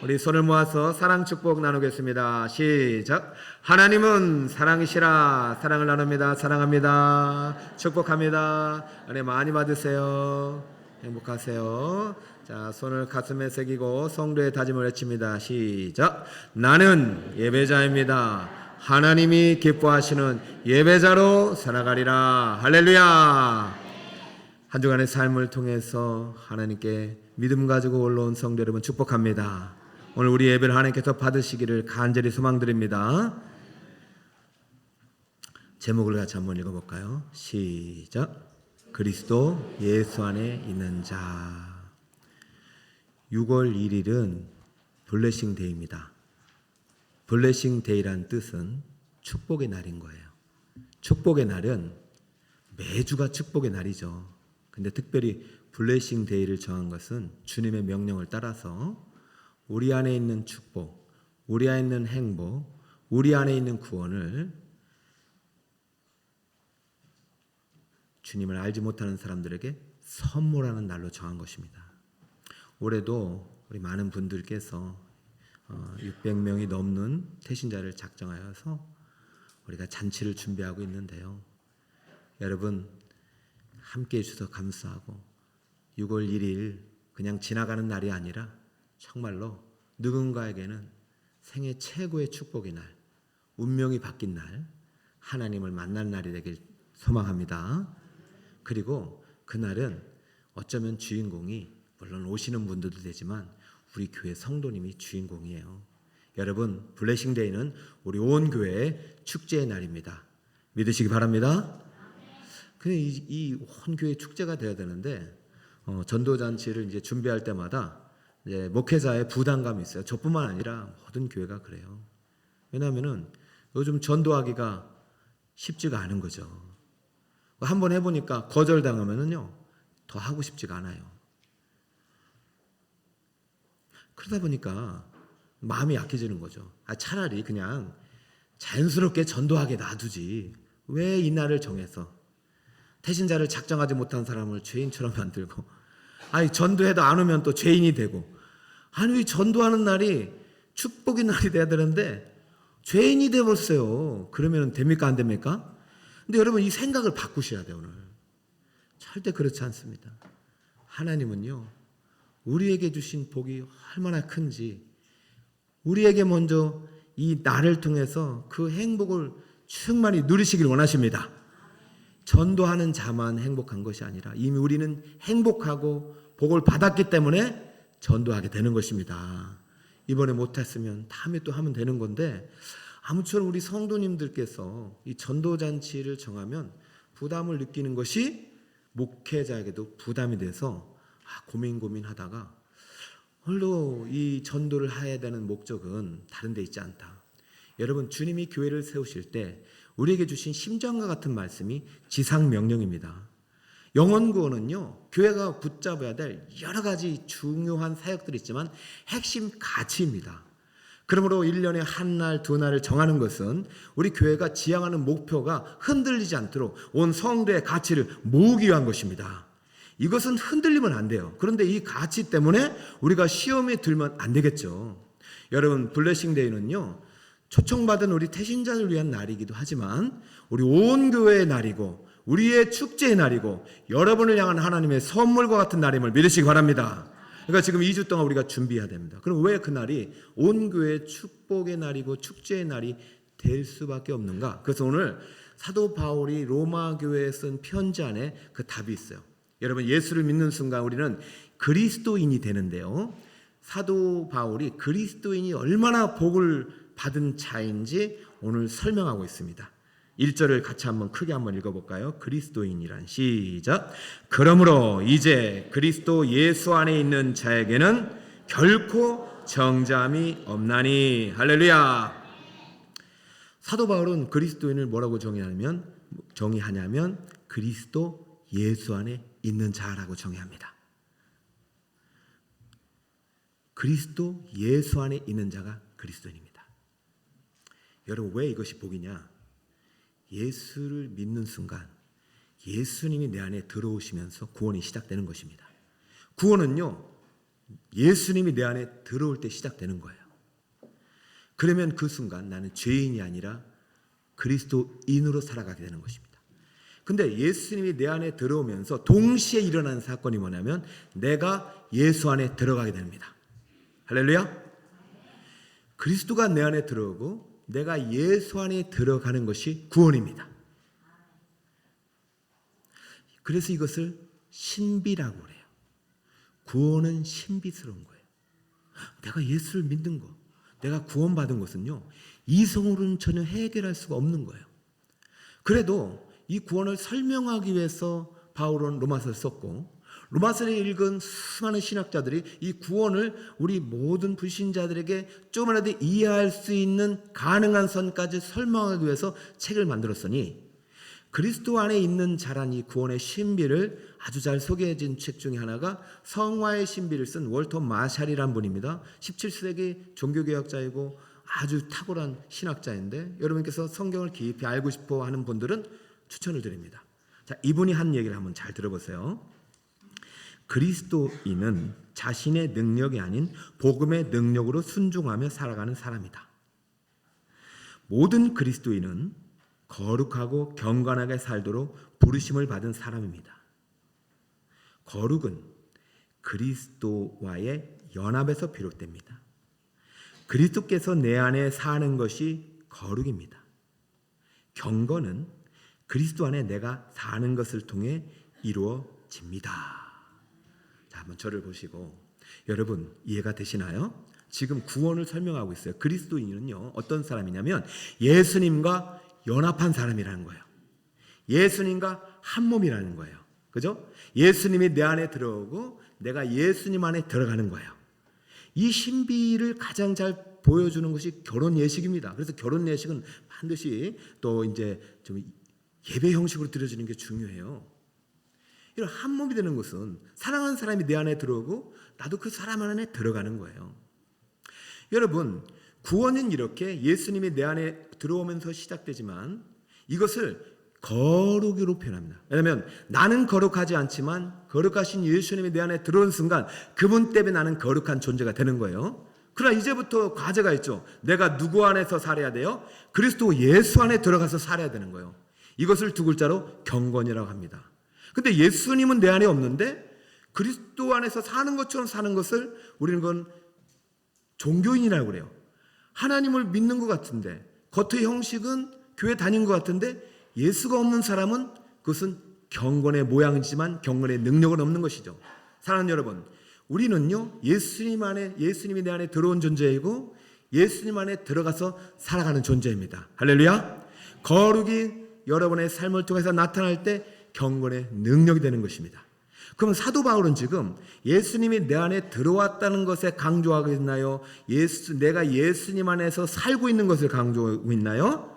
우리 손을 모아서 사랑 축복 나누겠습니다. 시작. 하나님은 사랑이시라. 사랑을 나눕니다. 사랑합니다. 축복합니다. 은혜 많이 받으세요. 행복하세요. 자, 손을 가슴에 새기고 성도의 다짐을 외칩니다. 시작. 나는 예배자입니다. 하나님이 기뻐하시는 예배자로 살아가리라. 할렐루야. 한 주간의 삶을 통해서 하나님께 믿음 가지고 올라온 성도 여러분 축복합니다. 오늘 우리 예배를 하나님께서 받으시기를 간절히 소망드립니다. 제목을 같이 한번 읽어볼까요? 시작. 그리스도 예수 안에 있는 자. 6월 1일은 블레싱 데이입니다. 블레싱 데이란 뜻은 축복의 날인 거예요. 축복의 날은 매주가 축복의 날이죠. 근데 특별히 블레싱 데이를 정한 것은 주님의 명령을 따라서 우리 안에 있는 축복, 우리 안에 있는 행복, 우리 안에 있는 구원을 주님을 알지 못하는 사람들에게 선물하는 날로 정한 것입니다. 올해도 우리 많은 분들께서 600명이 넘는 태신자를 작정하여서 우리가 잔치를 준비하고 있는데요. 여러분 함께해 주셔서 감사하고 6월 1일 그냥 지나가는 날이 아니라 정말로 누군가에게는 생애 최고의 축복의 날, 운명이 바뀐 날, 하나님을 만날 날이 되길 소망합니다. 그리고 그날은 어쩌면 주인공이 물론 오시는 분들도 되지만 우리 교회 성도님이 주인공이에요. 여러분 블레싱 데이는 우리 온 교회의 축제의 날입니다. 믿으시기 바랍니다. 근데 이 온 교회 축제가 되어야 되는데 전도잔치를 이제 준비할 때마다 이제 목회자의 부담감이 있어요. 저뿐만 아니라 모든 교회가 그래요. 왜냐하면은 요즘 전도하기가 쉽지가 않은 거죠. 한번 해보니까 거절당하면은요 더 하고 싶지가 않아요. 그러다 보니까 마음이 약해지는 거죠. 차라리 그냥 자연스럽게 전도하게 놔두지. 왜 이 날을 정해서 태신자를 작정하지 못한 사람을 죄인처럼 만들고, 전도해도 안 오면 또 죄인이 되고, 전도하는 날이 축복의 날이 돼야 되는데 죄인이 되어버렸어요. 그러면 됩니까 안 됩니까? 근데 여러분 이 생각을 바꾸셔야 돼요. 오늘 절대 그렇지 않습니다. 하나님은요 우리에게 주신 복이 얼마나 큰지 우리에게 먼저 이 날을 통해서 그 행복을 충만히 누리시길 원하십니다. 전도하는 자만 행복한 것이 아니라 이미 우리는 행복하고 복을 받았기 때문에 전도하게 되는 것입니다. 이번에 못했으면 다음에 또 하면 되는 건데 아무쪼록 우리 성도님들께서 이 전도잔치를 정하면 부담을 느끼는 것이 목회자에게도 부담이 돼서 고민하다가 홀로 이 전도를 해야 되는 목적은 다른 데 있지 않다. 여러분 주님이 교회를 세우실 때 우리에게 주신 심정과 같은 말씀이 지상명령입니다. 영혼구원은요 교회가 붙잡아야 될 여러 가지 중요한 사역들이 있지만 핵심 가치입니다. 그러므로 1년에 한 날, 두 날을 정하는 것은 우리 교회가 지향하는 목표가 흔들리지 않도록 온 성도의 가치를 모으기 위한 것입니다. 이것은 흔들리면 안 돼요. 그런데 이 가치 때문에 우리가 시험에 들면 안 되겠죠. 여러분 블레싱 데이는요 초청받은 우리 태신자를 위한 날이기도 하지만 우리 온 교회의 날이고 우리의 축제의 날이고 여러분을 향한 하나님의 선물과 같은 날임을 믿으시기 바랍니다. 그러니까 지금 2주 동안 우리가 준비해야 됩니다. 그럼 왜 그 날이 온 교회의 축복의 날이고 축제의 날이 될 수밖에 없는가? 그래서 오늘 사도 바울이 로마 교회에 쓴 편지 안에 그 답이 있어요. 여러분 예수를 믿는 순간 우리는 그리스도인이 되는데요. 사도 바울이 그리스도인이 얼마나 복을 받은 자인지 오늘 설명하고 있습니다. 1절을 같이 한번 크게 한번 읽어볼까요? 그리스도인이란 시작. 그러므로 이제 그리스도 예수 안에 있는 자에게는 결코 정죄함이 없나니. 할렐루야. 사도 바울은 그리스도인을 뭐라고 정의하냐면 그리스도 예수 안에 있는 자라고 정의합니다. 그리스도 예수 안에 있는 자가 그리스도인입니다. 여러분 왜 이것이 복이냐? 예수를 믿는 순간 예수님이 내 안에 들어오시면서 구원이 시작되는 것입니다. 구원은요 예수님이 내 안에 들어올 때 시작되는 거예요. 그러면 그 순간 나는 죄인이 아니라 그리스도인으로 살아가게 되는 것입니다. 근데 예수님이 내 안에 들어오면서 동시에 일어나는 사건이 뭐냐면 내가 예수 안에 들어가게 됩니다. 할렐루야. 그리스도가 내 안에 들어오고 내가 예수 안에 들어가는 것이 구원입니다. 그래서 이것을 신비라고 그래요. 구원은 신비스러운 거예요. 내가 예수를 믿는 것, 내가 구원받은 것은요, 이성으로는 전혀 해결할 수가 없는 거예요. 그래도 이 구원을 설명하기 위해서 바울은 로마서를 썼고, 로마서를 읽은 수많은 신학자들이 이 구원을 우리 모든 불신자들에게 조금이라도 이해할 수 있는 가능한 선까지 설명하기 위해서 책을 만들었으니, 그리스도 안에 있는 자란 이 구원의 신비를 아주 잘 소개해진 책 중에 하나가 성화의 신비를 쓴 월터 마샬이라는 분입니다. 17세기 종교개혁자이고 아주 탁월한 신학자인데, 여러분께서 성경을 깊이 알고 싶어 하는 분들은 추천을 드립니다. 자, 이분이 한 얘기를 한번 잘 들어보세요. 그리스도인은 자신의 능력이 아닌 복음의 능력으로 순종하며 살아가는 사람이다. 모든 그리스도인은 거룩하고 경건하게 살도록 부르심을 받은 사람입니다. 거룩은 그리스도와의 연합에서 비롯됩니다. 그리스도께서 내 안에 사는 것이 거룩입니다. 경건은 그리스도 안에 내가 사는 것을 통해 이루어집니다. 자, 한번 저를 보시고 여러분 이해가 되시나요? 지금 구원을 설명하고 있어요. 그리스도인은요, 어떤 사람이냐면 예수님과 연합한 사람이라는 거예요. 예수님과 한 몸이라는 거예요. 그죠? 예수님이 내 안에 들어오고 내가 예수님 안에 들어가는 거예요. 이 신비를 가장 잘 보여주는 것이 결혼 예식입니다. 그래서 결혼 예식은 반드시 또 이제 좀 예배 형식으로 드려지는 게 중요해요. 이런 한 몸이 되는 것은 사랑하는 사람이 내 안에 들어오고 나도 그 사람 안에 들어가는 거예요. 여러분, 구원은 이렇게 예수님이 내 안에 들어오면서 시작되지만 이것을 거룩으로 표현합니다. 왜냐하면 나는 거룩하지 않지만 거룩하신 예수님이 내 안에 들어온 순간 그분 때문에 나는 거룩한 존재가 되는 거예요. 그러나 이제부터 과제가 있죠. 내가 누구 안에서 살아야 돼요? 그리스도 예수 안에 들어가서 살아야 되는 거예요. 이것을 두 글자로 경건이라고 합니다. 근데 예수님은 내 안에 없는데 그리스도 안에서 사는 것처럼 사는 것을 우리는 그건 종교인이라고 그래요. 하나님을 믿는 것 같은데 겉의 형식은 교회 다닌 것 같은데 예수가 없는 사람은 그것은 경건의 모양이지만 경건의 능력은 없는 것이죠. 사랑하는 여러분, 우리는요 예수님이 내 안에 들어온 존재이고 예수님 안에 들어가서 살아가는 존재입니다. 할렐루야. 거룩이 여러분의 삶을 통해서 나타날 때 경건의 능력이 되는 것입니다. 그럼 사도 바울은 지금 예수님이 내 안에 들어왔다는 것에 강조하고 있나요? 내가 예수님 안에서 살고 있는 것을 강조하고 있나요?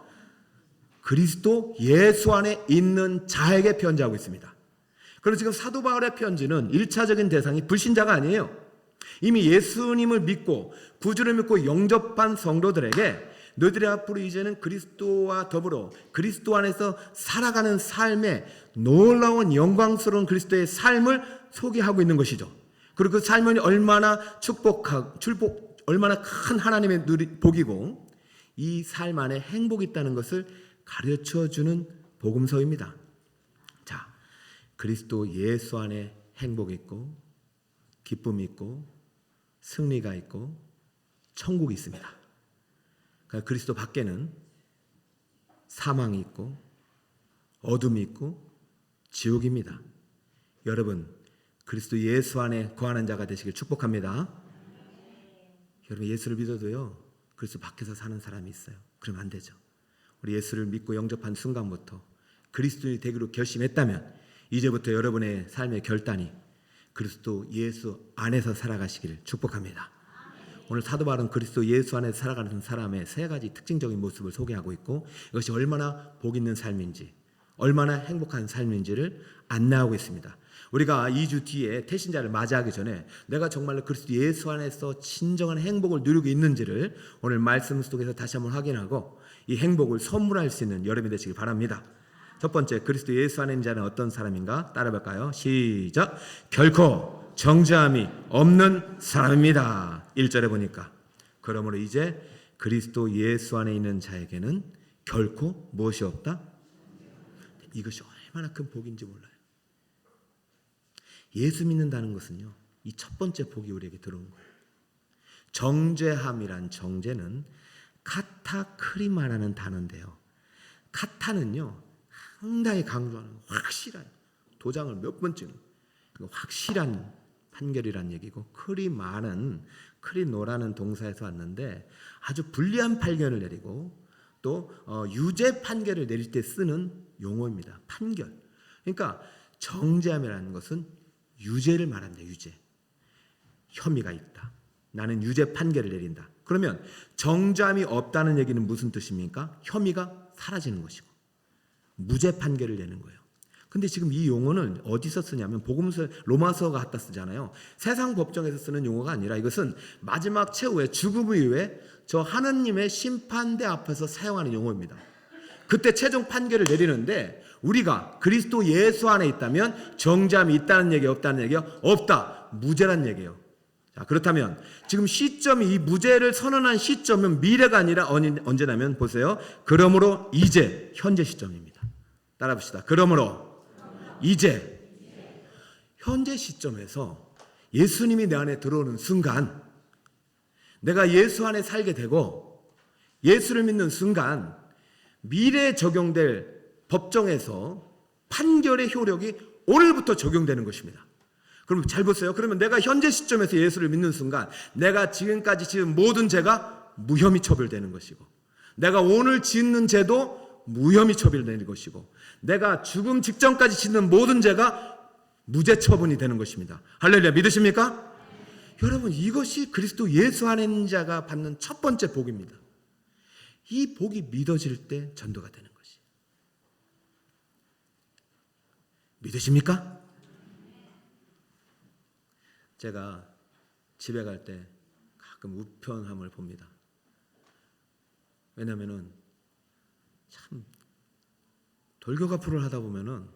그리스도 예수 안에 있는 자에게 편지하고 있습니다. 그래서 지금 사도 바울의 편지는 1차적인 대상이 불신자가 아니에요. 이미 예수님을 믿고 구주를 믿고 영접한 성도들에게 너희들이 앞으로 이제는 그리스도와 더불어 그리스도 안에서 살아가는 삶의 놀라운 영광스러운 그리스도의 삶을 소개하고 있는 것이죠. 그리고 그 삶은 얼마나 얼마나 큰 하나님의 복이고 이 삶 안에 행복이 있다는 것을 가르쳐주는 복음서입니다. 자, 그리스도 예수 안에 행복이 있고 기쁨이 있고 승리가 있고 천국이 있습니다. 그러니까 그리스도 밖에는 사망이 있고 어둠이 있고 지옥입니다. 여러분, 그리스도 예수 안에 거하는 자가 되시길 축복합니다. 여러분, 예수를 믿어도요 그리스도 밖에서 사는 사람이 있어요. 그러면 안 되죠. 우리 예수를 믿고 영접한 순간부터 그리스도인이 되기로 결심했다면 이제부터 여러분의 삶의 결단이 그리스도 예수 안에서 살아가시기를 축복합니다. 오늘 사도 바울은 그리스도 예수 안에서 살아가는 사람의 세 가지 특징적인 모습을 소개하고 있고 이것이 얼마나 복 있는 삶인지 얼마나 행복한 삶인지를 안내하고 있습니다. 우리가 2주 뒤에 태신자를 맞이하기 전에 내가 정말로 그리스도 예수 안에서 진정한 행복을 누리고 있는지를 오늘 말씀 속에서 다시 한번 확인하고 이 행복을 선물할 수 있는 여러분이 되시길 바랍니다. 첫 번째, 그리스도 예수 안에 있는 자는 어떤 사람인가? 따라볼까요? 시작. 결코 정죄함이 없는 사람입니다. 1절에 보니까 그러므로 이제 그리스도 예수 안에 있는 자에게는 결코 무엇이 없다? 이것이 얼마나 큰 복인지 몰라요. 예수 믿는다는 것은요, 이 첫 번째 복이 우리에게 들어온 거예요. 정죄함이란 정죄는 카타크리마라는 단어인데요. 카타는요, 상당히 강조하는 확실한, 도장을 몇 번 찍는 확실한 판결이란 얘기고, 크리마는 크리노라는 동사에서 왔는데 아주 불리한 판결을 내리고 또 유죄 판결을 내릴 때 쓰는 용어입니다. 판결. 그러니까 정죄함이라는 것은 유죄를 말합니다. 유죄. 혐의가 있다. 나는 유죄 판결을 내린다. 그러면 정죄함이 없다는 얘기는 무슨 뜻입니까? 혐의가 사라지는 것이고 무죄 판결을 내는 거예요. 근데 지금 이 용어는 어디서 쓰냐면 복음서 로마서가 갖다 쓰잖아요. 세상 법정에서 쓰는 용어가 아니라 이것은 마지막 최후의 죽음 이후에 저 하나님의 심판대 앞에서 사용하는 용어입니다. 그때 최종 판결을 내리는데 우리가 그리스도 예수 안에 있다면 정죄함이 있다는 얘기 없다는 얘기요? 없다. 무죄란 얘기예요. 자, 그렇다면 지금 시점이 이 무죄를 선언한 시점은 미래가 아니라 언제냐면 보세요. 그러므로 이제 현재 시점입니다. 따라 봅시다. 그러므로 이제 현재 시점에서 예수님이 내 안에 들어오는 순간 내가 예수 안에 살게 되고 예수를 믿는 순간 미래에 적용될 법정에서 판결의 효력이 오늘부터 적용되는 것입니다. 그럼 잘 보세요. 그러면 내가 현재 시점에서 예수를 믿는 순간 내가 지금까지 지은 모든 죄가 무혐의 처벌되는 것이고 내가 오늘 짓는 죄도 무혐의 처벌되는 것이고 내가 죽음 직전까지 짓는 모든 죄가 무죄 처분이 되는 것입니다. 할렐루야. 믿으십니까? 여러분, 이것이 그리스도 예수 안에 있는 자가 받는 첫 번째 복입니다. 이 복이 믿어질 때 전도가 되는 것이. 믿으십니까? 제가 집에 갈 때 가끔 우편함을 봅니다. 왜냐하면 참 돌격 앞으로 하다 보면은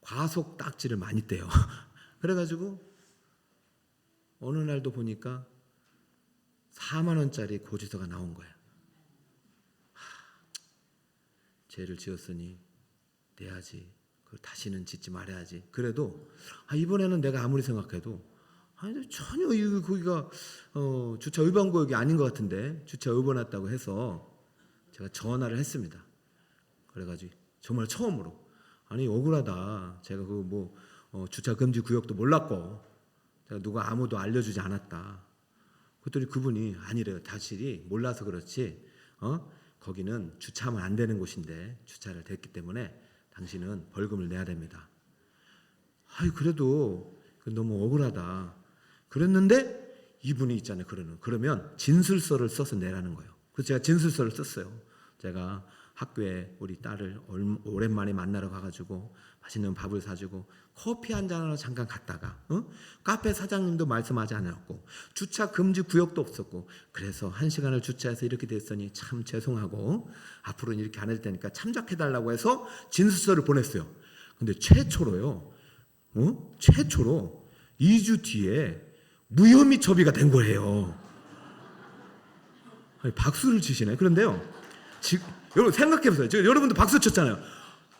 과속 딱지를 많이 떼요. 그래가지고 어느 날도 보니까 4만 원짜리 고지서가 나온 거야. 죄를 지었으니 내야지. 다시는 짓지 말아야지. 그래도 이번에는 내가 아무리 생각해도 전혀 거기가 주차 위반 구역이 아닌 것 같은데 주차 위반했다고 해서 제가 전화를 했습니다. 그래가지고 정말 처음으로 억울하다. 제가 주차 금지 구역도 몰랐고 제가 누가 아무도 알려주지 않았다. 그랬더니 그분이 아니래요. 다시 몰라서 그렇지. 거기는 주차하면 안 되는 곳인데 주차를 됐기 때문에 당신은 벌금을 내야 됩니다. 그래도 너무 억울하다. 그랬는데 이분이 있잖아요. 그러면 진술서를 써서 내라는 거예요. 그래서 제가 진술서를 썼어요. 제가 학교에 우리 딸을 오랜만에 만나러 가가지고 맛있는 밥을 사주고 커피 한 잔하러 잠깐 갔다가 카페 사장님도 말씀하지 않았고 주차 금지 구역도 없었고 그래서 1시간을 주차해서 이렇게 됐으니 참 죄송하고 앞으로는 이렇게 안 할 테니까 참작해달라고 해서 진술서를 보냈어요. 근데 최초로 2주 뒤에 무혐의 처비가 된 거예요. 박수를 치시네. 그런데요, 여러분 생각해보세요. 여러분도 박수 쳤잖아요.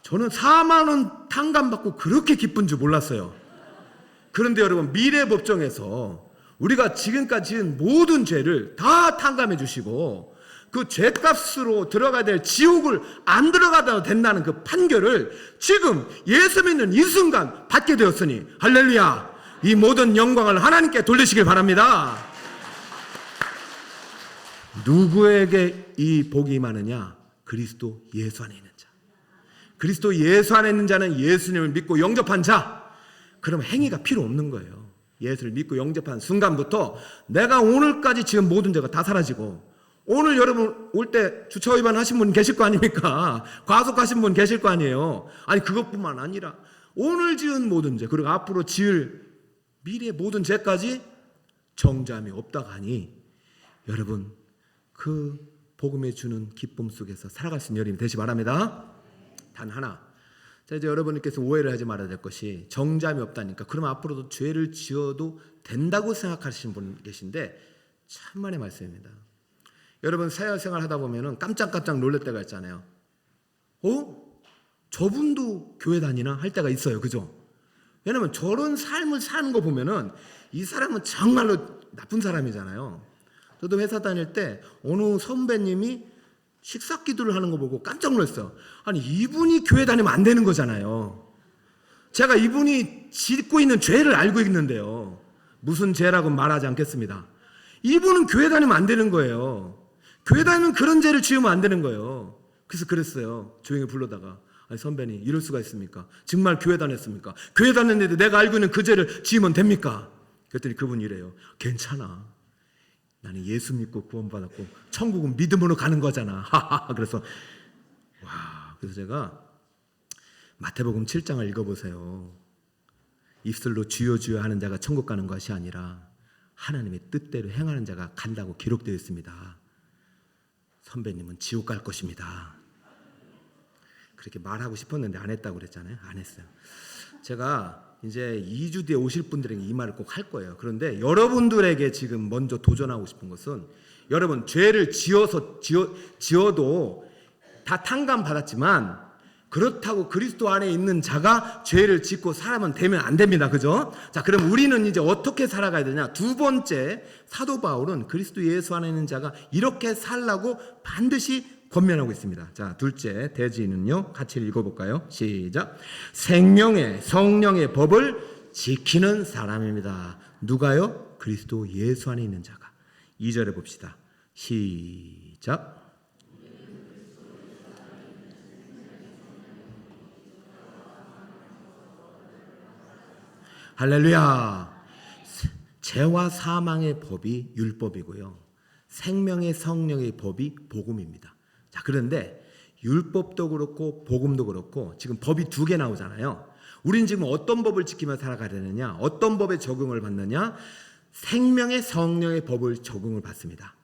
저는 4만 원 탕감받고 그렇게 기쁜 줄 몰랐어요. 그런데 여러분, 미래 법정에서 우리가 지금까지 지은 모든 죄를 다 탕감해 주시고 그 죄값으로 들어가야 될 지옥을 안 들어가도 된다는 그 판결을 지금 예수 믿는 이 순간 받게 되었으니 할렐루야. 이 모든 영광을 하나님께 돌리시길 바랍니다. 누구에게 이 복이 임하느냐? 그리스도 예수 안에 있는 자. 그리스도 예수 안에 있는 자는 예수님을 믿고 영접한 자. 그럼 행위가 필요 없는 거예요. 예수를 믿고 영접한 순간부터 내가 오늘까지 지은 모든 죄가 다 사라지고, 오늘 여러분 올 때 주차 위반 하신 분 계실 거 아닙니까? 과속하신 분 계실 거 아니에요. 아니 그것뿐만 아니라 오늘 지은 모든 죄, 그리고 앞으로 지을 미래의 모든 죄까지 정죄함이 없다가 하니 여러분 그 복음에 주는 기쁨 속에서 살아갈 수 있는 여러분이 되시 바랍니다. 단 하나, 자, 이제 여러분께서 오해를 하지 말아야 될 것이 정잠이 없다니까 그러면 앞으로도 죄를 지어도 된다고 생각하시는 분 계신데 참만의 말씀입니다. 여러분 사회생활 하다 보면은 깜짝깜짝 놀랄 때가 있잖아요. 저분도 교회 다니나 할 때가 있어요. 그죠? 왜냐면 저런 삶을 사는 거 보면은 이 사람은 정말로 나쁜 사람이잖아요. 저도 회사 다닐 때 어느 선배님이 식사 기도를 하는 거 보고 깜짝 놀랐어요. 아니 이분이 교회 다니면 안 되는 거잖아요. 제가 이분이 짓고 있는 죄를 알고 있는데요. 무슨 죄라고 말하지 않겠습니다. 이분은 교회 다니면 안 되는 거예요. 교회 다니면 그런 죄를 지으면 안 되는 거예요. 그래서 그랬어요. 조용히 불러다가 아니 선배님 이럴 수가 있습니까? 정말 교회 다녔습니까? 교회 다녔는데 내가 알고 있는 그 죄를 지으면 됩니까? 그랬더니 그분이 이래요. 괜찮아. 나는 예수 믿고 구원받았고 천국은 믿음으로 가는 거잖아. 그래서 그래서 제가 마태복음 7장을 읽어보세요. 입술로 주여 주여 하는 자가 천국 가는 것이 아니라 하나님의 뜻대로 행하는 자가 간다고 기록되어 있습니다. 선배님은 지옥 갈 것입니다. 그렇게 말하고 싶었는데 안 했다고 그랬잖아요. 안 했어요. 제가 이제 2주 뒤에 오실 분들에게 이 말을 꼭 할 거예요. 그런데 여러분들에게 지금 먼저 도전하고 싶은 것은 여러분 죄를 지어도 다 탕감 받았지만 그렇다고 그리스도 안에 있는 자가 죄를 짓고 살아면 되면 안 됩니다. 그죠? 자, 그럼 우리는 이제 어떻게 살아가야 되냐? 두 번째, 사도 바울은 그리스도 예수 안에 있는 자가 이렇게 살라고 반드시 권면하고 있습니다. 자, 둘째 대지는요. 같이 읽어볼까요? 시작. 생명의 성령의 법을 지키는 사람입니다. 누가요? 그리스도 예수 안에 있는 자가. 2절에 봅시다. 시작. 할렐루야. 죄와 사망의 법이 율법이고요. 생명의 성령의 법이 복음입니다. 자, 그런데 율법도 그렇고 복음도 그렇고 지금 법이 두 개 나오잖아요. 우리는 지금 어떤 법을 지키며 살아가야 되느냐? 어떤 법에 적용을 받느냐? 생명의 성령의 법을 적용을 받습니다.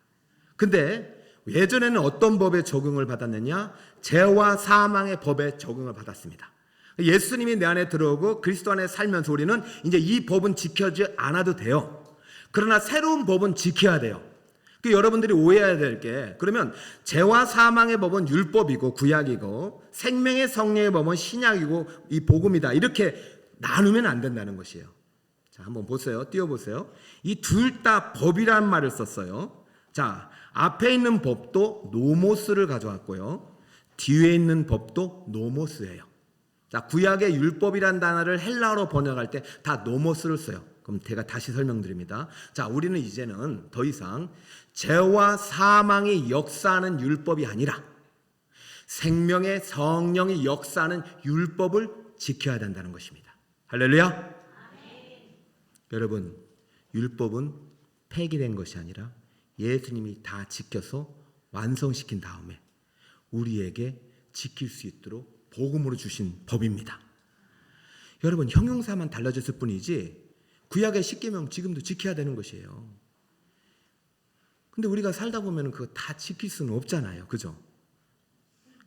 근데 예전에는 어떤 법에 적용을 받았느냐? 죄와 사망의 법에 적용을 받았습니다. 예수님이 내 안에 들어오고 그리스도 안에 살면서 우리는 이제 이 법은 지켜지 않아도 돼요. 그러나 새로운 법은 지켜야 돼요. 여러분들이 오해해야 될 게 그러면 죄와 사망의 법은 율법이고 구약이고 생명의 성령의 법은 신약이고 이 복음이다. 이렇게 나누면 안 된다는 것이에요. 자, 한번 보세요. 띄워보세요. 이 둘 다 법이란 말을 썼어요. 자, 앞에 있는 법도 노모스를 가져왔고요. 뒤에 있는 법도 노모스예요. 자, 구약의 율법이란 단어를 헬라어로 번역할 때 다 노모스를 써요. 그럼 제가 다시 설명드립니다. 자, 우리는 이제는 더 이상 죄와 사망이 역사하는 율법이 아니라 생명의 성령이 역사하는 율법을 지켜야 된다는 것입니다. 할렐루야. 아멘. 여러분, 율법은 폐기된 것이 아니라 예수님이 다 지켜서 완성시킨 다음에 우리에게 지킬 수 있도록 복음으로 주신 법입니다. 여러분, 형용사만 달라졌을 뿐이지 구약의 10계명 지금도 지켜야 되는 것이에요. 근데 우리가 살다 보면 그거 다 지킬 수는 없잖아요. 그죠?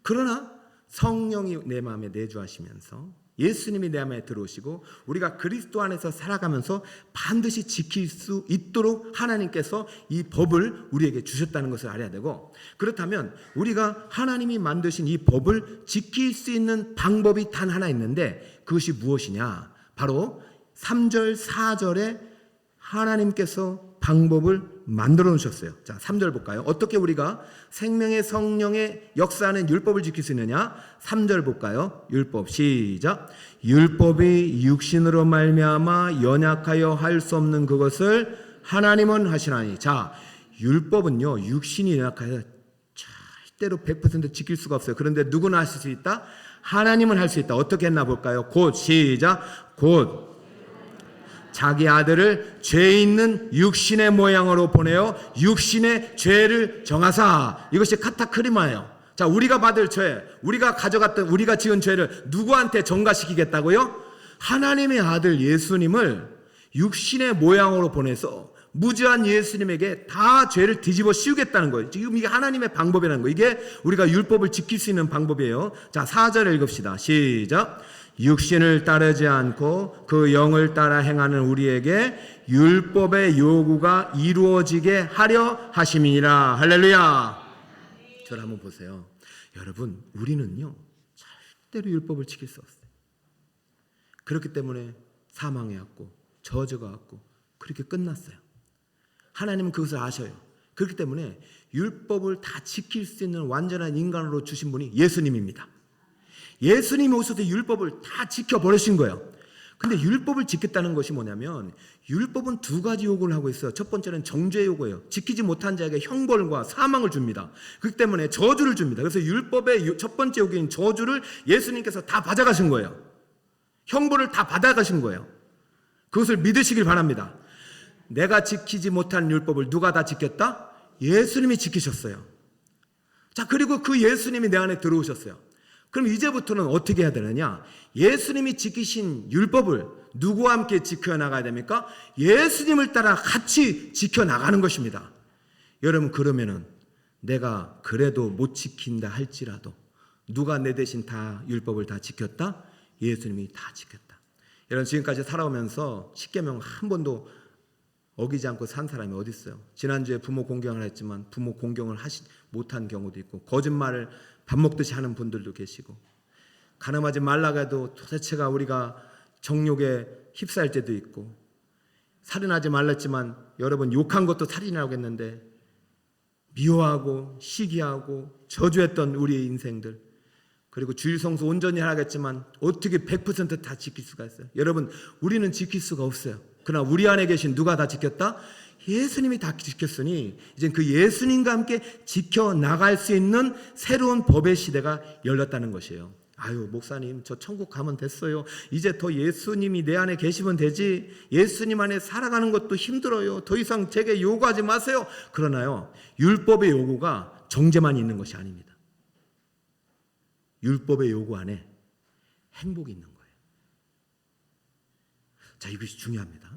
그러나 성령이 내 마음에 내주하시면서 예수님이 내 마음에 들어오시고 우리가 그리스도 안에서 살아가면서 반드시 지킬 수 있도록 하나님께서 이 법을 우리에게 주셨다는 것을 알아야 되고, 그렇다면 우리가 하나님이 만드신 이 법을 지킬 수 있는 방법이 단 하나 있는데 그것이 무엇이냐? 바로 3절 4절에 하나님께서 방법을 만들어 놓으셨어요. 자, 3절 볼까요? 어떻게 우리가 생명의 성령의 역사하는 율법을 지킬 수 있느냐? 3절 볼까요? 율법 시작. 율법이 육신으로 말미암아 연약하여 할 수 없는 그것을 하나님은 하시나니. 자, 율법은요 육신이 연약하여 절대로 100% 지킬 수가 없어요. 그런데 누구나 하실 수 있다? 하나님은 할 수 있다. 어떻게 했나 볼까요? 곧 시작. 곧 자기 아들을 죄 있는 육신의 모양으로 보내어 육신의 죄를 정하사. 이것이 카타크리마예요. 자, 우리가 받을 죄, 우리가 가져갔던, 우리가 지은 죄를 누구한테 전가시키겠다고요? 하나님의 아들 예수님을 육신의 모양으로 보내서 무지한 예수님에게 다 죄를 뒤집어 씌우겠다는 거예요. 지금 이게 하나님의 방법이라는 거예요. 이게 우리가 율법을 지킬 수 있는 방법이에요. 자, 4절을 읽읍시다. 시작. 육신을 따르지 않고 그 영을 따라 행하는 우리에게 율법의 요구가 이루어지게 하려 하심이니라. 할렐루야. 저를 한번 보세요. 여러분, 우리는요 절대로 율법을 지킬 수 없어요. 그렇기 때문에 사망해 왔고 저주가 왔고 그렇게 끝났어요. 하나님은 그것을 아셔요. 그렇기 때문에 율법을 다 지킬 수 있는 완전한 인간으로 주신 분이 예수님입니다. 예수님이 오셔서 율법을 다 지켜버리신 거예요. 근데 율법을 지켰다는 것이 뭐냐면 율법은 두 가지 요구를 하고 있어요. 첫 번째는 정죄 요구예요. 지키지 못한 자에게 형벌과 사망을 줍니다. 그렇기 때문에 저주를 줍니다. 그래서 율법의 첫 번째 요구인 저주를 예수님께서 다 받아가신 거예요. 형벌을 다 받아가신 거예요. 그것을 믿으시길 바랍니다. 내가 지키지 못한 율법을 누가 다 지켰다? 예수님이 지키셨어요. 자, 그리고 그 예수님이 내 안에 들어오셨어요. 그럼 이제부터는 어떻게 해야 되느냐? 예수님이 지키신 율법을 누구와 함께 지켜나가야 됩니까? 예수님을 따라 같이 지켜나가는 것입니다. 여러분, 그러면은 내가 그래도 못 지킨다 할지라도 누가 내 대신 다 율법을 다 지켰다? 예수님이 다 지켰다. 여러분, 지금까지 살아오면서 십계명 한 번도 어기지 않고 산 사람이 어디 있어요? 지난주에 부모 공경을 했지만 부모 공경을 하지 못한 경우도 있고, 거짓말을 밥 먹듯이 하는 분들도 계시고, 가늠하지 말라고 해도 도대체가 우리가 정욕에 휩싸일 때도 있고, 살인하지 말랬지만 여러분 욕한 것도 살인이라고 했는데 미워하고 시기하고 저주했던 우리의 인생들, 그리고 주일 성수 온전히 하겠지만 어떻게 100% 다 지킬 수가 있어요? 여러분, 우리는 지킬 수가 없어요. 그러나 우리 안에 계신 누가 다 지켰다? 예수님이 다 지켰으니 이제 그 예수님과 함께 지켜나갈 수 있는 새로운 법의 시대가 열렸다는 것이에요. 아유, 목사님, 저 천국 가면 됐어요. 이제 더 예수님이 내 안에 계시면 되지. 예수님 안에 살아가는 것도 힘들어요. 더 이상 제게 요구하지 마세요. 그러나요, 율법의 요구가 정죄만 있는 것이 아닙니다. 율법의 요구 안에 행복이 있는 거예요. 자, 이것이 중요합니다.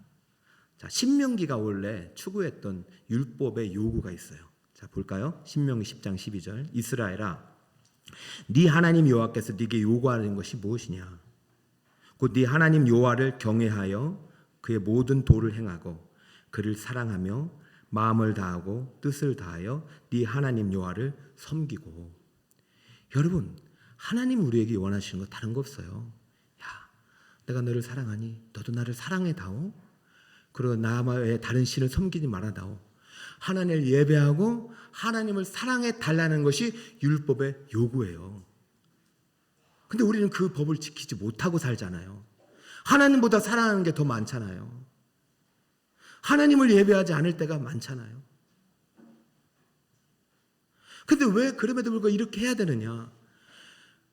자, 신명기가 원래 추구했던 율법의 요구가 있어요. 자, 볼까요? 신명기 10장 12절. 이스라엘아, 네 하나님 여호와께서 네게 요구하는 것이 무엇이냐? 곧 네 하나님 여호와를 경외하여 그의 모든 도를 행하고 그를 사랑하며 마음을 다하고 뜻을 다하여 네 하나님 여호와를 섬기고. 여러분, 하나님 우리에게 원하시는 거 다른 거 없어요. 야, 내가 너를 사랑하니 너도 나를 사랑해다오. 그리고 나 외에 다른 신을 섬기지 말아다오. 하나님을 예배하고 하나님을 사랑해 달라는 것이 율법의 요구예요. 근데 우리는 그 법을 지키지 못하고 살잖아요. 하나님보다 사랑하는 게 더 많잖아요. 하나님을 예배하지 않을 때가 많잖아요. 근데 왜 그럼에도 불구하고 이렇게 해야 되느냐?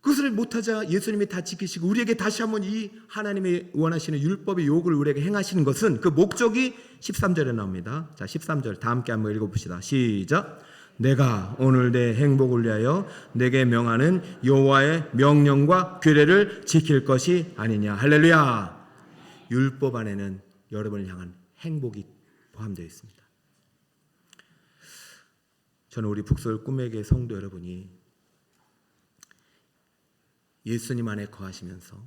그것을 못하자 예수님이 다 지키시고 우리에게 다시 한번 이 하나님이 원하시는 율법의 요구를 우리에게 행하시는 것은 그 목적이 13절에 나옵니다. 자, 13절 다 함께 한번 읽어봅시다. 시작. 내가 오늘 내 행복을 위하여 내게 명하는 여호와의 명령과 규례를 지킬 것이 아니냐. 할렐루야. 율법 안에는 여러분을 향한 행복이 포함되어 있습니다. 저는 우리 북서울 꿈에게 성도 여러분이 예수님 안에 거하시면서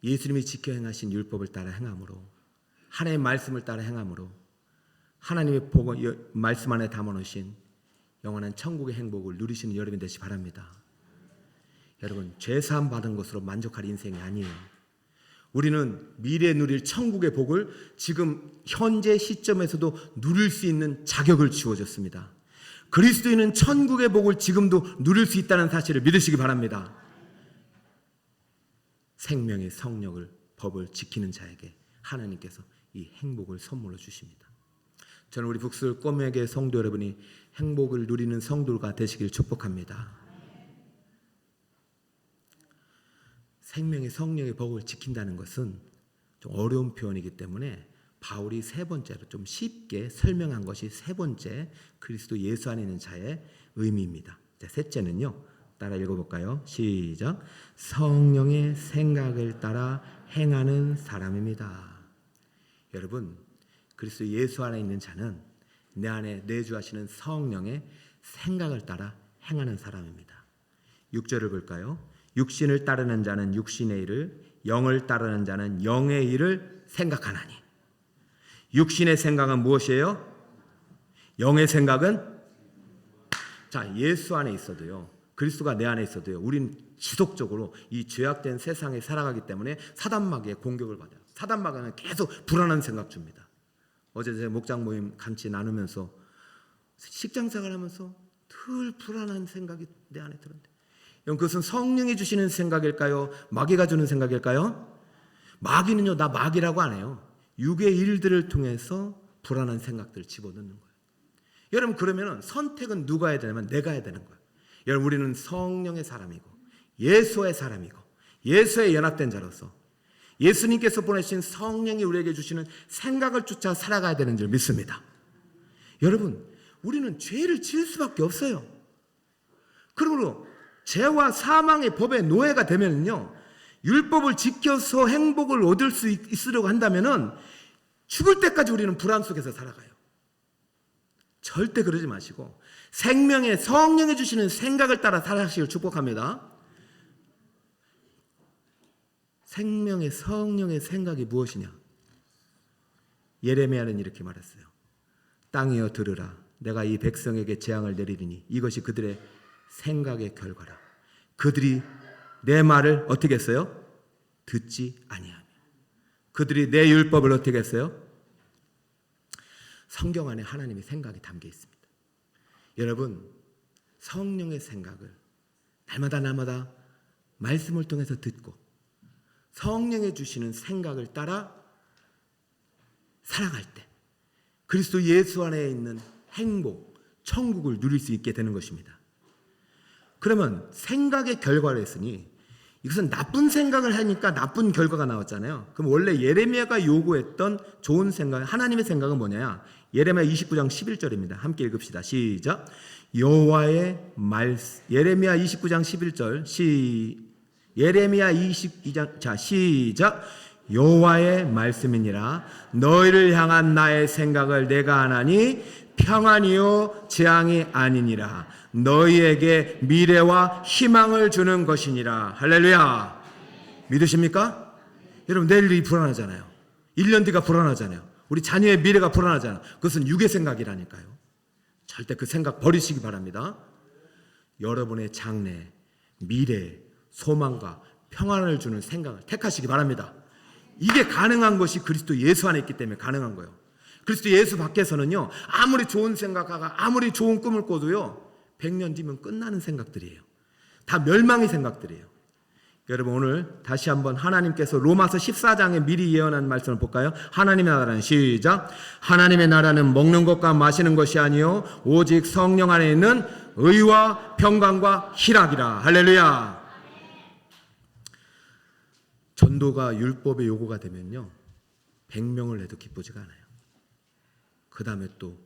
예수님이 지켜 행하신 율법을 따라 행함으로, 하나님의 말씀을 따라 행함으로 하나님의 말씀 안에 담아놓으신 영원한 천국의 행복을 누리시는 여러분 되시 바랍니다. 여러분, 죄사함 받은 것으로 만족할 인생이 아니에요. 우리는 미래에 누릴 천국의 복을 지금 현재 시점에서도 누릴 수 있는 자격을 주어졌습니다. 그리스도인은 천국의 복을 지금도 누릴 수 있다는 사실을 믿으시기 바랍니다. 생명의 성령을, 법을 지키는 자에게 하나님께서 이 행복을 선물로 주십니다. 저는 우리 북서울 꿈에게 성도 여러분이 행복을 누리는 성도가 되시길 축복합니다. 생명의 성령의 법을 지킨다는 것은 좀 어려운 표현이기 때문에 바울이 세 번째로 좀 쉽게 설명한 것이 세 번째 그리스도 예수 안에 있는 자의 의미입니다. 자, 셋째는요, 따라 읽어볼까요? 시작. 성령의 생각을 따라 행하는 사람입니다. 여러분, 그리스도 예수 안에 있는 자는 내 안에 내주하시는 성령의 생각을 따라 행하는 사람입니다. 6절을 볼까요? 육신을 따르는 자는 육신의 일을, 영을 따르는 자는 영의 일을 생각하나니. 육신의 생각은 무엇이에요? 영의 생각은, 자, 예수 안에 있어도요, 그리스도가 내 안에 있어도요, 우린 지속적으로 이 죄악된 세상에 살아가기 때문에 사단마귀의 공격을 받아요. 사단마귀는 계속 불안한 생각 줍니다. 어제 제 목장 모임 같이 나누면서 식장생활 하면서 늘 불안한 생각이 내 안에 들었는데, 여러분, 그것은 성령이 주시는 생각일까요? 마귀가 주는 생각일까요? 마귀는요, 나 마귀라고 안 해요. 육의 일들을 통해서 불안한 생각들을 집어넣는 거예요. 여러분, 그러면 선택은 누가 해야 되냐면 내가 해야 되는 거예요. 여러분, 우리는 성령의 사람이고 예수의 사람이고 예수의 연합된 자로서 예수님께서 보내신 성령이 우리에게 주시는 생각을 쫓아 살아가야 되는 줄 믿습니다. 여러분, 우리는 죄를 지을 수밖에 없어요. 그러므로 죄와 사망의 법의 노예가 되면요, 율법을 지켜서 행복을 얻을 수 있으려고 한다면은 죽을 때까지 우리는 불안 속에서 살아가요. 절대 그러지 마시고 생명의 성령이 주시는 생각을 따라 살아가시길 축복합니다. 생명의 성령의 생각이 무엇이냐? 예레미야는 이렇게 말했어요. 땅이여 들으라. 내가 이 백성에게 재앙을 내리리니 이것이 그들의 생각의 결과라. 그들이 내 말을 어떻게 했어요? 듣지 아니하며. 그들이 내 율법을 어떻게 했어요? 성경 안에 하나님의 생각이 담겨 있습니다. 여러분, 성령의 생각을 날마다 말씀을 통해서 듣고 성령이 주시는 생각을 따라 살아갈 때 그리스도 예수 안에 있는 행복, 천국을 누릴 수 있게 되는 것입니다. 그러면 생각의 결과를 했으니 이것은 나쁜 생각을 하니까 나쁜 결과가 나왔잖아요. 그럼 원래 예레미야가 요구했던 좋은 생각, 하나님의 생각은 뭐냐? 예레미야 29장 11절입니다. 함께 읽읍시다. 시작. 여호와의 말씀. 예레미야 29장 11절. 예레미야 22장. 자, 시작. 여호와의 말씀이니라. 너희를 향한 나의 생각을 내가 아나니 평안이요 재앙이 아니니라. 너희에게 미래와 희망을 주는 것이니라. 할렐루야. 믿으십니까? 여러분, 내일이 불안하잖아요. 1년 뒤가 불안하잖아요. 우리 자녀의 미래가 불안하잖아요. 그것은 육의 생각이라니까요. 절대 그 생각 버리시기 바랍니다. 여러분의 장래, 미래, 소망과 평안을 주는 생각을 택하시기 바랍니다. 이게 가능한 것이 그리스도 예수 안에 있기 때문에 가능한 거예요. 그리스도 예수 밖에서는요, 아무리 좋은 생각하고 아무리 좋은 꿈을 꿔도요, 100년 뒤면 끝나는 생각들이에요. 다 멸망의 생각들이에요. 여러분, 오늘 다시 한번 하나님께서 로마서 14장에 미리 예언한 말씀을 볼까요? 하나님의 나라는, 시작. 하나님의 나라는 먹는 것과 마시는 것이 아니요 오직 성령 안에 있는 의와 평강과 희락이라. 할렐루야. 전도가 율법의 요구가 되면요, 100명을 해도 기쁘지가 않아요. 그 다음에 또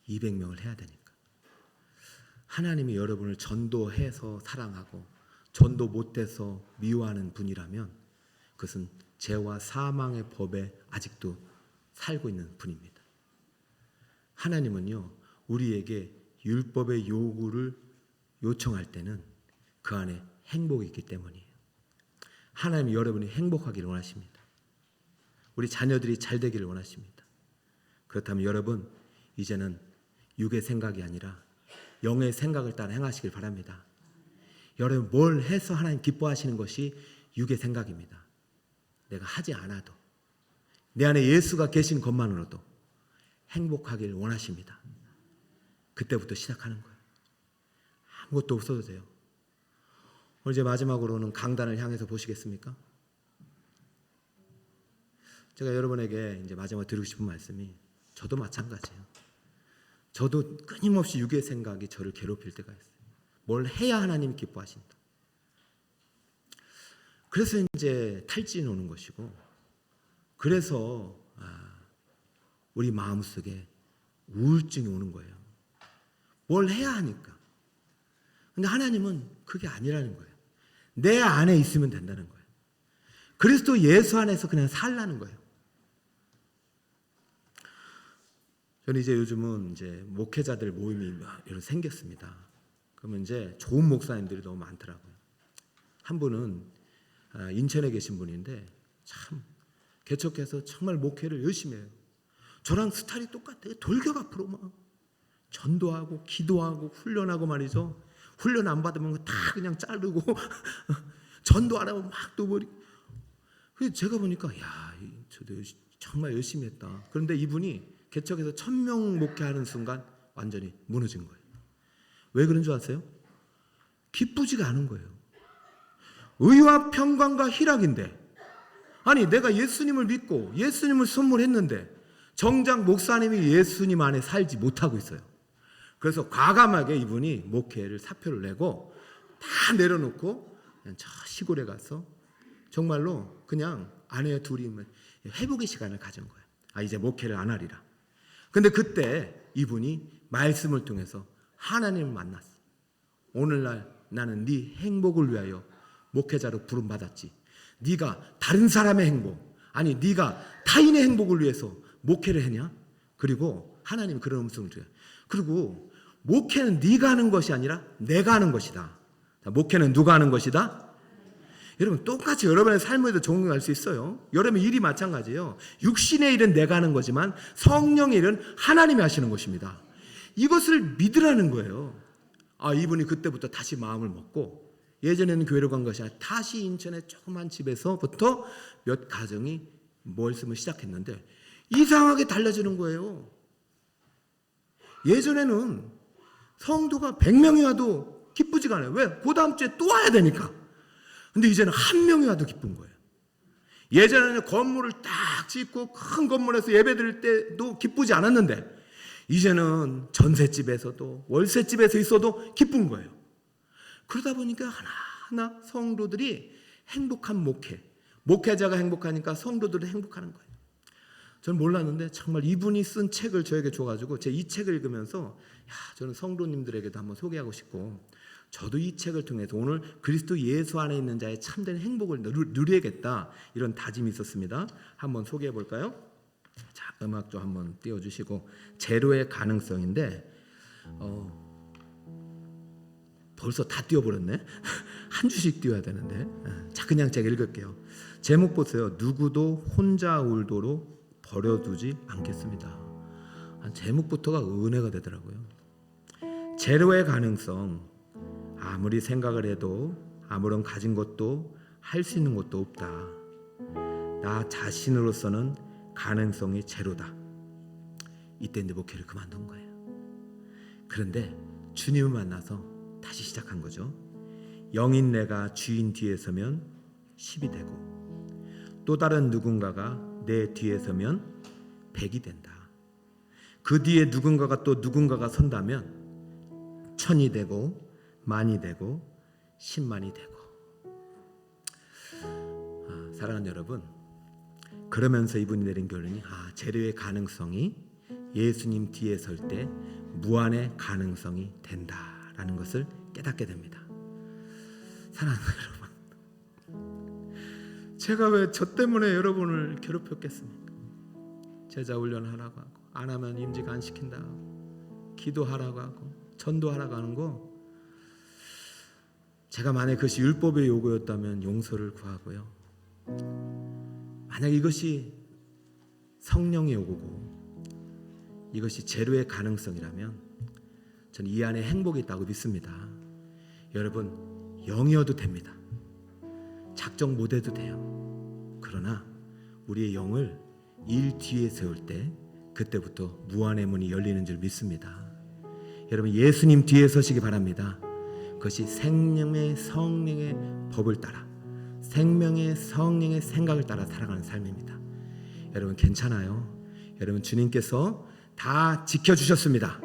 200명을 해야 되니까. 하나님이 여러분을 전도해서 사랑하고 전도 못해서 미워하는 분이라면 그것은 죄와 사망의 법에 아직도 살고 있는 분입니다. 하나님은요, 우리에게 율법의 요구를 요청할 때는 그 안에 행복이 있기 때문이에요. 하나님이 여러분이 행복하기를 원하십니다. 우리 자녀들이 잘 되기를 원하십니다. 그렇다면 여러분, 이제는 육의 생각이 아니라 영의 생각을 따라 행하시길 바랍니다. 여러분, 뭘 해서 하나님 기뻐하시는 것이 육의 생각입니다. 내가 하지 않아도 내 안에 예수가 계신 것만으로도 행복하길 원하십니다. 그때부터 시작하는 거예요. 아무것도 없어도 돼요. 오늘 이제 마지막으로는 강단을 향해서 보시겠습니까? 제가 여러분에게 이제 마지막으로 드리고 싶은 말씀이, 저도 마찬가지예요. 저도 끊임없이 육의 생각이 저를 괴롭힐 때가 있어요. 뭘 해야 하나님이 기뻐하신다. 그래서 이제 탈진이 오는 것이고, 그래서 우리 마음속에 우울증이 오는 거예요. 뭘 해야 하니까. 근데 하나님은 그게 아니라는 거예요. 내 안에 있으면 된다는 거예요. 그리스도 예수 안에서 그냥 살라는 거예요. 저는 이제 요즘은 이제 목회자들 모임이 이런 생겼습니다. 그러면 이제 좋은 목사님들이 너무 많더라고요. 한 분은 인천에 계신 분인데 참 개척해서 정말 목회를 열심히 해요. 저랑 스타일이 똑같아요. 돌격 앞으로 막 전도하고 기도하고 훈련하고 말이죠. 훈련 안 받으면 다 그냥 자르고 전도 안 하면 막 또 버리고. 그래서 제가 보니까 야, 저도 정말 열심히 했다. 그런데 이분이 개척해서 1000명 목회하는 순간 완전히 무너진 거예요. 왜 그런 줄 아세요? 기쁘지가 않은 거예요. 의와 평강과 희락인데, 아니 내가 예수님을 믿고 예수님을 선물했는데 정작 목사님이 예수님 안에 살지 못하고 있어요. 그래서 과감하게 이분이 목회를 사표를 내고 다 내려놓고 그냥 저 시골에 가서 정말로 그냥 아내 둘이 회복의 시간을 가진 거예요. 이제 목회를 안 하리라. 근데 그때 이분이 말씀을 통해서 하나님을 만났어. 오늘날 나는 네 행복을 위하여 목회자로 부름받았지. 네가 다른 사람의 행복, 아니 네가 타인의 행복을 위해서 목회를 했냐? 그리고 하나님이 그런 음성을 줘요. 그리고 목회는 네가 하는 것이 아니라 내가 하는 것이다. 목회는 누가 하는 것이다? 여러분 똑같이 여러분의 삶에도 적용할 수 있어요. 여러분의 일이 마찬가지예요. 육신의 일은 내가 하는 거지만 성령의 일은 하나님이 하시는 것입니다. 이것을 믿으라는 거예요. 이분이 그때부터 다시 마음을 먹고 예전에는 교회로 간 것이 아니라 다시 인천의 조그만 집에서부터 몇 가정이 말씀을 시작했는데 이상하게 달라지는 거예요. 예전에는 성도가 100명이 와도 기쁘지가 않아요. 왜? 그 다음 주에 또 와야 되니까. 근데 이제는 1명이 와도 기쁜 거예요. 예전에는 건물을 딱 짓고 큰 건물에서 예배 드릴 때도 기쁘지 않았는데 이제는 전셋집에서도 월셋집에서 있어도 기쁜 거예요. 그러다 보니까 하나하나 성도들이 행복한 목회자가 행복하니까 성도들도 행복하는 거예요. 저는 몰랐는데 정말 이분이 쓴 책을 저에게 줘가지고 제가 이 책을 읽으면서 저는 성도님들에게도 한번 소개하고 싶고 저도 이 책을 통해서 오늘 그리스도 예수 안에 있는 자의 참된 행복을 누려야겠다 이런 다짐이 있었습니다. 한번 소개해 볼까요? 자, 음악 좀 한번 띄워주시고 제로의 가능성인데 벌써 다 띄워버렸네. 한 주씩 띄워야 되는데. 자, 그냥 제가 읽을게요. 제목 보세요. 누구도 혼자 울도록 버려두지 않겠습니다. 제목부터가 은혜가 되더라고요. 제로의 가능성. 아무리 생각을 해도 아무런 가진 것도 할 수 있는 것도 없다. 나 자신으로서는 가능성이 제로다. 이때 이제 목회를 그만둔 거예요. 그런데 주님을 만나서 다시 시작한 거죠. 영인 내가 주인 뒤에 서면 10이 되고 또 다른 누군가가 내 뒤에 서면 100이 된다. 그 뒤에 누군가가 또 누군가가 선다면 1000이 되고 만이 되고 10만이 되고. 사랑하는 여러분, 그러면서 이분이 내린 결론이 제로의 가능성이 예수님 뒤에 설 때 무한의 가능성이 된다라는 것을 깨닫게 됩니다. 사랑하는 여러분, 제가 왜 저 때문에 여러분을 괴롭혔겠습니까? 제자 훈련하라고 하고 안 하면 임직 안 시킨다 하고 기도하라고 하고 전도하라고 하는 거, 제가 만약 그것이 율법의 요구였다면 용서를 구하고요. 만약 이것이 성령의 요구고 이것이 제로의 가능성이라면 저는 이 안에 행복이 있다고 믿습니다. 여러분, 0이어도 됩니다. 작정 못해도 돼요. 그러나 우리의 영을 일 뒤에 세울 때 그때부터 무한의 문이 열리는 줄 믿습니다. 여러분, 예수님 뒤에 서시기 바랍니다. 그것이 생명의 성령의 법을 따라 생명의 성령의 생각을 따라 살아가는 삶입니다. 여러분 괜찮아요. 여러분 주님께서 다 지켜주셨습니다.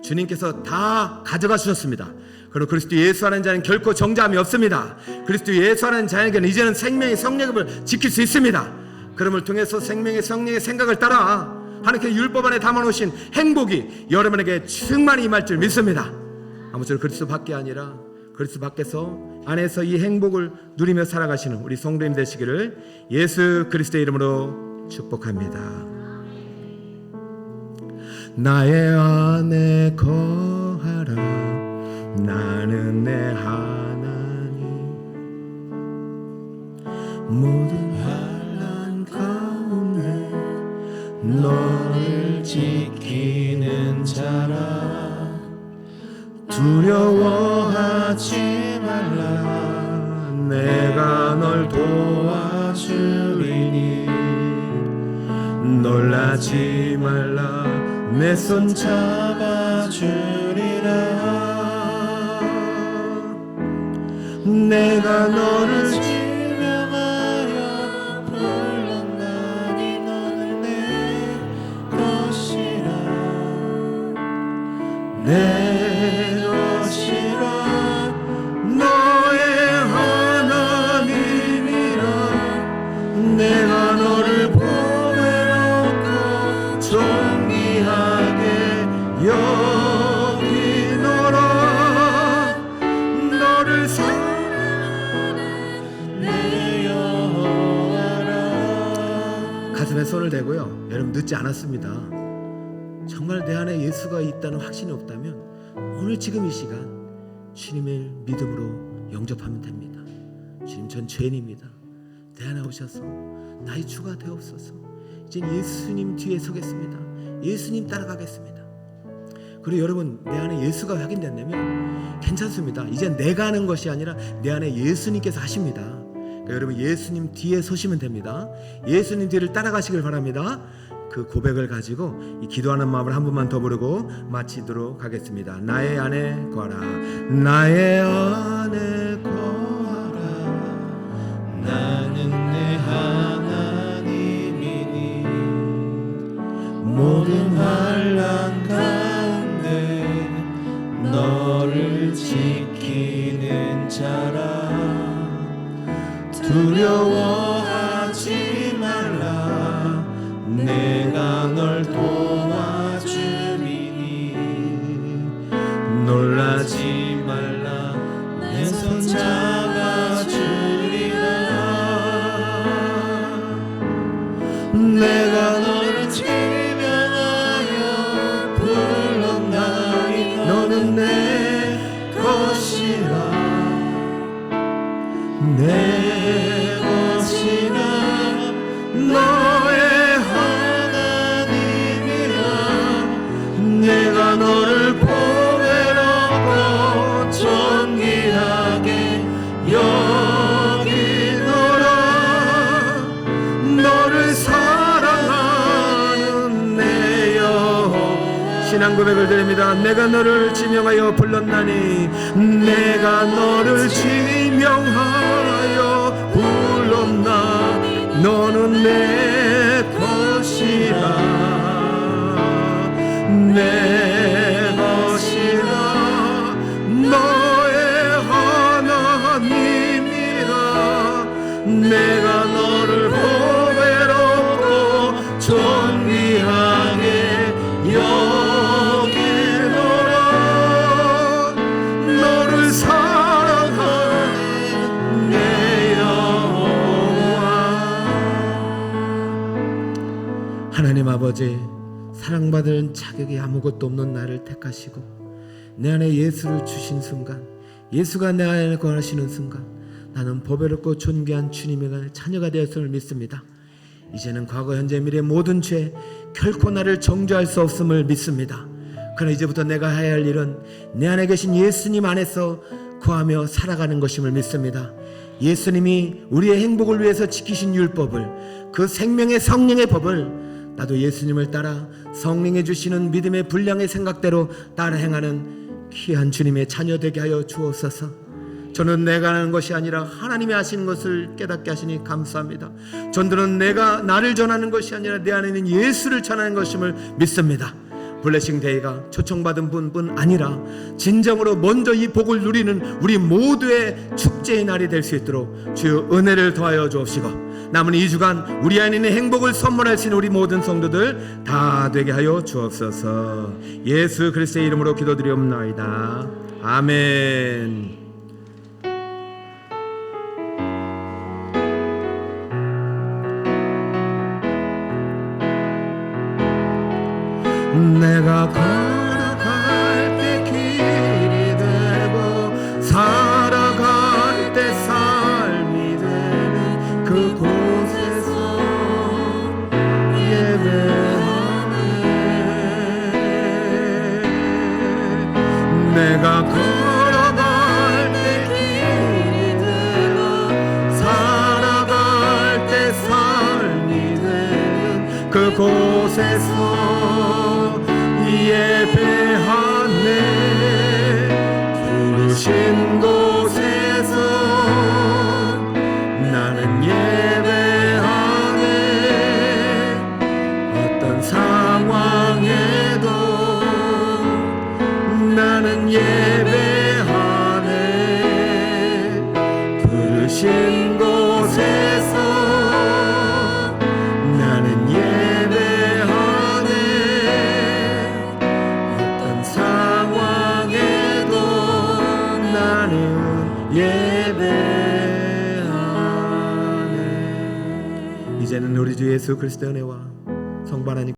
주님께서 다 가져가 주셨습니다. 그리고 그리스도 예수 하는 자는 결코 정죄함이 없습니다. 그리스도 예수 하는 자에게는 이제는 생명의 성령의 법을 지킬 수 있습니다. 그럼을 통해서 생명의 성령의 생각을 따라 하나님께 율법 안에 담아놓으신 행복이 여러분에게 충만히 임할 줄 믿습니다. 아무쪼록 그리스도 밖에 아니라 그리스도 밖에서 안에서 이 행복을 누리며 살아가시는 우리 성도님 되시기를 예수 그리스도의 이름으로 축복합니다. 나의 안에 거하라. 나는 내 하나님. 모든 환난 가운데 너를 지키는 자라. 두려워하지 말라. 내가 널 도와주리니. 놀라지 말라. 내 손 잡아주리라. 내가 너를 지명하여 불렀나니 너는 내 것이라. 내 것이라. 너의 하나님이라. 내가 너를 보배롭고 존귀하게 여기노라. 너를 사랑하는 내 여호와라. 가슴에 손을 대고요, 여러분 늦지 않았습니다. 정말 내 안에 예수가 있다는 확신이 없다면 오늘 지금 이 시간 주님을 믿음으로 영접하면 됩니다. 주님, 전 죄인입니다. 내 안에 오셔서 나의 주가 되옵소서. 이제 예수님 뒤에 서겠습니다. 예수님 따라가겠습니다. 그리고 여러분, 내 안에 예수가 확인된다면 괜찮습니다. 이제 내가 하는 것이 아니라 내 안에 예수님께서 하십니다. 그러니까 여러분, 예수님 뒤에 서시면 됩니다. 예수님 뒤를 따라가시길 바랍니다. 그 고백을 가지고 이 기도하는 마음을 한 번만 더 부르고 마치도록 하겠습니다. 나의 안에 거하라. 나의 안에 거하라. 나는 내 하나님이니. 모든 환난 가운데 너를 지키는 자라. 두려워하지 말라. 내가 널 도와주리니. 놀라지 말라. 내 손 잡아주리라. 내가 너를 지명하여 불렀나니 너는 내 것이라. 내 것이라. 너의 내가 너를 보배롭고 존귀하게 여기노라. 너를 사랑하는 내 여호와. 신앙 고백을 드립니다. 내가 너를 지명하여 불렀나니. 내가 너를 지명하여 불렀나니 너는 내 것이라. 내 것이라. 너의 하나님이라. 내가 너를 보배롭고 존귀하게 여기노라. 너를 사랑하는 내 여호와. 하나님 아버지, 사랑받을 자격이 아무것도 없는 나를 택하시고 내 안에 예수를 주신 순간, 예수가 내 안에 거하시는 순간 나는 보배롭고 존귀한 주님의 자녀가 되었음을 믿습니다. 이제는 과거 현재 미래 모든 죄 결코 나를 정죄할 수 없음을 믿습니다. 그러나 이제부터 내가 해야 할 일은 내 안에 계신 예수님 안에서 거하며 살아가는 것임을 믿습니다. 예수님이 우리의 행복을 위해서 지키신 율법을, 그 생명의 성령의 법을 나도 예수님을 따라 성령이 주시는 믿음의 분량의 생각대로 따라 행하는 귀한 주님의 자녀 되게 하여 주옵소서. 저는 내가 하는 것이 아니라 하나님이 하시는 것을 깨닫게 하시니 감사합니다. 전도는 내가 나를 전하는 것이 아니라 내 안에 있는 예수를 전하는 것임을 믿습니다. 블레싱 데이가 초청받은 분뿐 아니라 진정으로 먼저 이 복을 누리는 우리 모두의 축제의 날이 될 수 있도록 주여 은혜를 더하여 주옵시고, 남은 2주간 우리 안에 있는 행복을 선물할 수 있는 우리 모든 성도들 다 되게 하여 주옵소서. 예수 그리스도의 이름으로 기도드리옵나이다. 아멘. 내가 걸어갈 때 길이 되고 살아갈 때 삶이 되는 그곳에서 예배하네. 내가 걸어갈 때 길이 되고 살아갈 때 삶이 되는 그곳에서 예배하네. 부르신 곳에서 나는 예배하네. 어떤 상황에도 나는 예배하네. 부르신 곳에서 나는 예배하네. 어떤 상황에도 나는 예배하네. 이제는 우리 주 예수 그리스도의 은혜와 성부 하나님